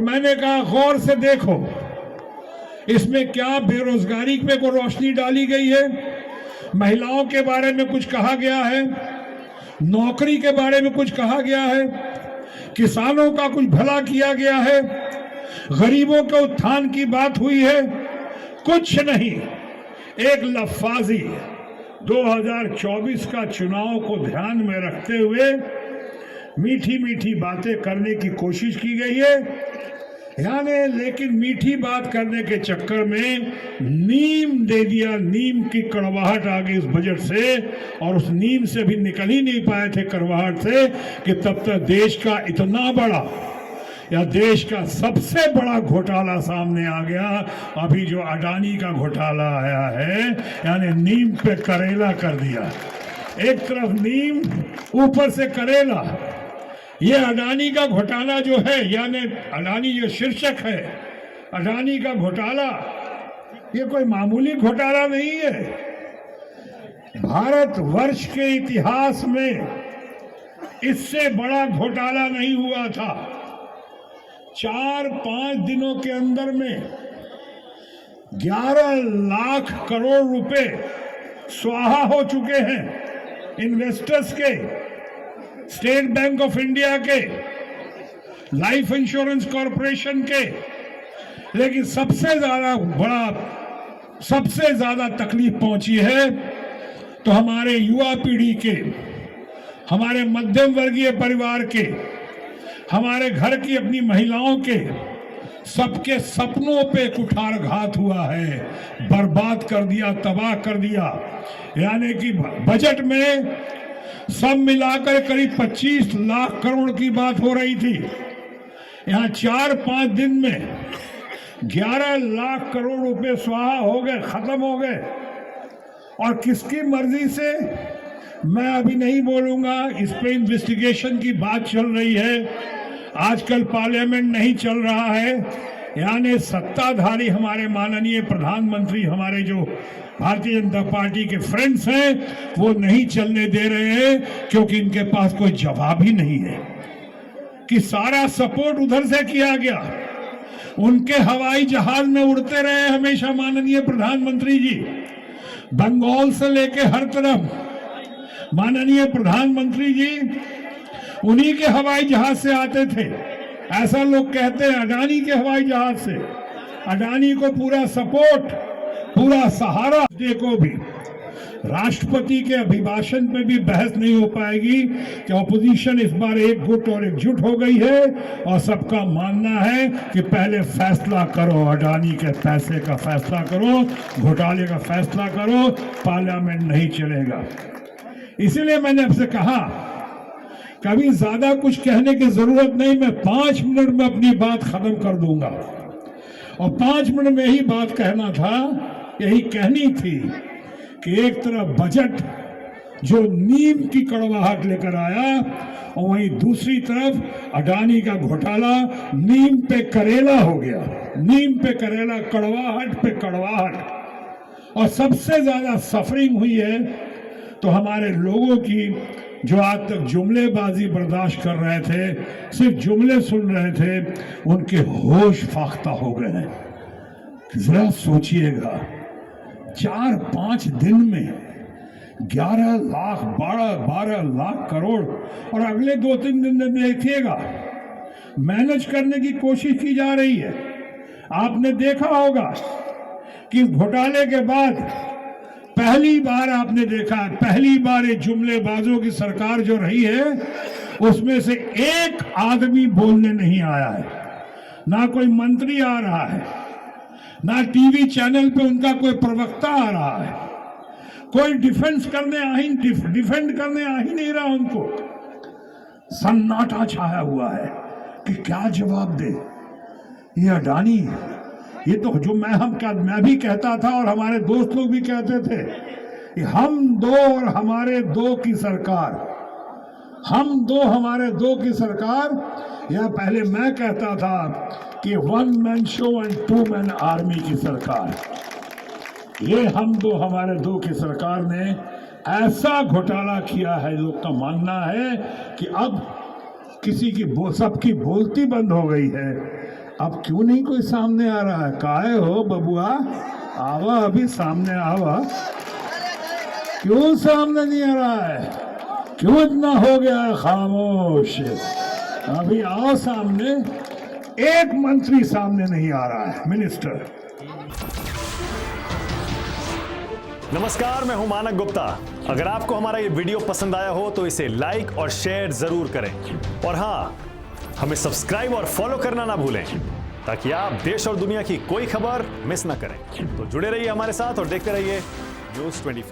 मैंने कहा गौर से देखो, इसमें क्या बेरोजगारी पे को रोशनी डाली गई है, महिलाओं के बारे में कुछ कहा गया है, नौकरी के बारे में कुछ कहा गया है, किसानों का कुछ भला किया गया है, गरीबों के उत्थान की बात हुई है? कुछ नहीं। एक लफ्फाजी 2024 का चुनाव को ध्यान में रखते हुए मीठी मीठी बातें करने की कोशिश की गई है, यानी लेकिन मीठी बात करने के चक्कर में नीम दे दिया। नीम की कड़वाहट आ गई इस बजट से, और उस नीम से भी निकल ही नहीं पाए थे कड़वाहट से कि तब तक देश का इतना बड़ा या देश का सबसे बड़ा घोटाला सामने आ गया। अभी जो अडानी का घोटाला आया है, यानी नीम पे करेला कर दिया। एक तरफ नीम, ऊपर से करेला। ये अडानी का घोटाला जो है, यानी अडानी जो शीर्षक है, अडानी का घोटाला, ये कोई मामूली घोटाला नहीं है। भारतवर्ष के इतिहास में इससे बड़ा घोटाला नहीं हुआ था। 4-5 दिनों के अंदर में 11 लाख करोड़ रुपए स्वाहा हो चुके हैं इन्वेस्टर्स के, स्टेट बैंक ऑफ इंडिया के, लाइफ इंश्योरेंस कॉरपोरेशन के। लेकिन सबसे ज्यादा तकलीफ पहुंची है तो हमारे युवा पीढ़ी के, हमारे मध्यम वर्गीय परिवार के, हमारे घर की अपनी महिलाओं के, सबके सपनों पे कुठारघात हुआ है, बर्बाद कर दिया, तबाह कर दिया। यानी कि बजट में सब मिलाकर करीब 25 लाख करोड़ की बात हो रही थी, यहाँ 4-5 दिन में 11 लाख करोड़ रुपए स्वाहा हो गए, खत्म हो गए। और किसकी मर्जी से, मैं अभी नहीं बोलूंगा, इस पे इन्वेस्टिगेशन की बात चल रही है। आजकल पार्लियामेंट नहीं चल रहा है, यानी सत्ताधारी हमारे माननीय प्रधानमंत्री, हमारे जो भारतीय जनता पार्टी के फ्रेंड्स हैं, वो नहीं चलने दे रहे हैं, क्योंकि इनके पास कोई जवाब ही नहीं है कि सारा सपोर्ट उधर से किया गया। उनके हवाई जहाज में उड़ते रहे हमेशा माननीय प्रधानमंत्री जी, बंगाल से लेके हर तरफ माननीय प्रधानमंत्री जी उन्हीं के हवाई जहाज से आते थे। ऐसा लोग कहते हैं अडानी के हवाई जहाज से। अडानी को पूरा सपोर्ट, पूरा सहारा। देखो भी राष्ट्रपति के अभिभाषण पे भी बहस नहीं हो पाएगी कि ऑपोजिशन इस बार एक गुट और एकजुट हो गई है और सबका मानना है कि पहले फैसला करो, अडानी के पैसे का फैसला करो, घोटाले का फैसला करो, पार्लियामेंट नहीं चलेगा। इसीलिए मैंने आपसे कहा कभी ज्यादा कुछ कहने की जरूरत नहीं, मैं 5 मिनट में अपनी बात खत्म कर दूंगा। और 5 मिनट में ही बात कहना था, यही कहनी थी कि एक तरफ बजट जो नीम की कड़वाहट लेकर आया, और वहीं दूसरी तरफ अडानी का घोटाला नीम पे करेला हो गया। नीम पे करेला, कड़वाहट पे कड़वाहट। और सबसे ज्यादा सफरिंग हुई है तो हमारे लोगों की, जो आज तक जुमलेबाजी बर्दाश्त कर रहे थे, सिर्फ जुमले सुन रहे थे, उनके होश फाख्ता हो गए हैं। जरा सोचिएगा, 4-5 दिन में 11 लाख, 12 लाख करोड़, और अगले 2-3 दिन में देखिएगा मैनेज करने की कोशिश की जा रही है। आपने देखा होगा कि घोटाले के बाद पहली बार आपने देखा, पहली बार ये जुमलेबाजों की सरकार जो रही है, उसमें से एक आदमी बोलने नहीं आया है। ना कोई मंत्री आ रहा है, ना टीवी चैनल पे उनका कोई प्रवक्ता आ रहा है, कोई डिफेंड करने आ ही नहीं रहा। उनको सन्नाटा छाया हुआ है कि क्या जवाब दे। ये अडानी, ये तो जो मैं भी कहता था और हमारे दोस्त लोग भी कहते थे कि हम दो और हमारे दो की सरकार, हम दो हमारे दो की सरकार, या पहले मैं कहता था कि 1 man show and 2 man army की सरकार। ये हम दो हमारे दो की सरकार ने ऐसा घोटाला किया है, लोग का मानना है कि अब किसी की सबकी बोलती बंद हो गई है। अब क्यों नहीं कोई सामने आ रहा है? काहे हो बबुआ? आवा, अभी सामने आवा। क्यों सामने नहीं आ रहा है? क्यों इतना हो गया है खामोश? अभी आओ सामने। एक मंत्री सामने नहीं आ रहा है, मिनिस्टर। नमस्कार, मैं हूं मानक गुप्ता। अगर आपको हमारा ये वीडियो पसंद आया हो तो इसे लाइक और शेयर जरूर करें, और हाँ, हमें सब्सक्राइब और फॉलो करना ना भूलें ताकि आप देश और दुनिया की कोई खबर मिस ना करें। तो जुड़े रहिए हमारे साथ और देखते रहिए न्यूज़ 24।